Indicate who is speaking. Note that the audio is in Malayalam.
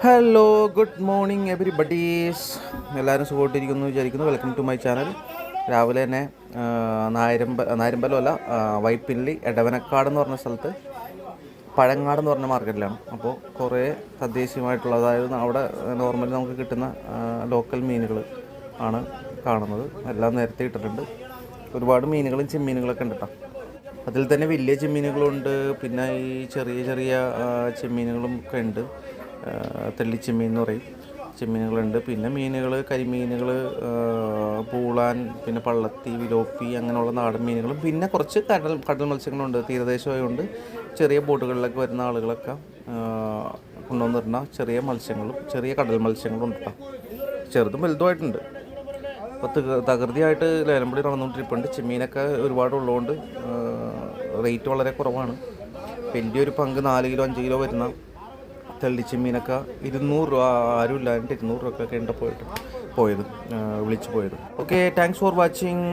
Speaker 1: Hello, good morning everybody's. എല്ലാവരും സുഖമായിട്ടിരിക്കുന്നു വിചാരിക്കുന്നു. Welcome to my channel. രാവിലെ തന്നെ നായരമ്പലമല്ല, വൈപ്പിള്ളി എടവനക്കാട് എന്ന് പറഞ്ഞ സ്ഥലത്ത് പഴങ്ങാട് എന്ന് പറഞ്ഞ മാർക്കറ്റിലാണ്. അപ്പോൾ കുറേ തദ്ദേശീയമായിട്ടുള്ള, അതായത് അവിടെ നോർമലി നമുക്ക് കിട്ടുന്ന ലോക്കൽ മീനുകൾ ആണ് കാണുന്നത്. എല്ലാം നേരത്തെ ഇട്ടിട്ടുണ്ട്. ഒരുപാട് മീനുകളും ചെമ്മീനുകളൊക്കെ ഉണ്ട് കേട്ടോ. അതിൽ തന്നെ വലിയ ചെമ്മീനുകളുണ്ട്, പിന്നെ ഈ ചെറിയ ചെറിയ ചെമ്മീനുകളും ഒക്കെ ഉണ്ട്. തെള്ളിച്ചെമ്മീൻ എന്ന് പറയും, ചെമ്മീനുകളുണ്ട്. പിന്നെ മീനുകൾ, കരിമീനുകൾ, പൂളാൻ, പിന്നെ പള്ളത്തി, വിലോപ്പി, അങ്ങനെയുള്ള നാടൻ മീനുകളും പിന്നെ കുറച്ച് കടൽ മത്സ്യങ്ങളുണ്ട്. തീരദേശമായതുകൊണ്ട് ചെറിയ ബോട്ടുകളിലൊക്കെ വരുന്ന ആളുകളൊക്കെ കൊണ്ടുവന്നിരുന്ന ചെറിയ മത്സ്യങ്ങളും ചെറിയ കടൽ മത്സ്യങ്ങളും ഉണ്ട് കേട്ടോ. ചെറുതും വലുതുമായിട്ടുണ്ട്. അപ്പോൾ തകൃതിയായിട്ട് ലേലംപടി നടന്നുകൊണ്ടിരിപ്പുണ്ട്. ചെമ്മീനൊക്കെ ഒരുപാടുള്ളതുകൊണ്ട് റേറ്റ് വളരെ കുറവാണ്. വലിയൊരു പങ്ക് 4 കിലോ 5 കിലോ വരുന്ന തെള്ളിച്ചെമ്മീനൊക്കെ 200 രൂപ, ആരും ഇല്ലാണ്ട് 200 രൂപയൊക്കെ ഉണ്ട് വിളിച്ചു പോയത്. Okay, thanks for watching.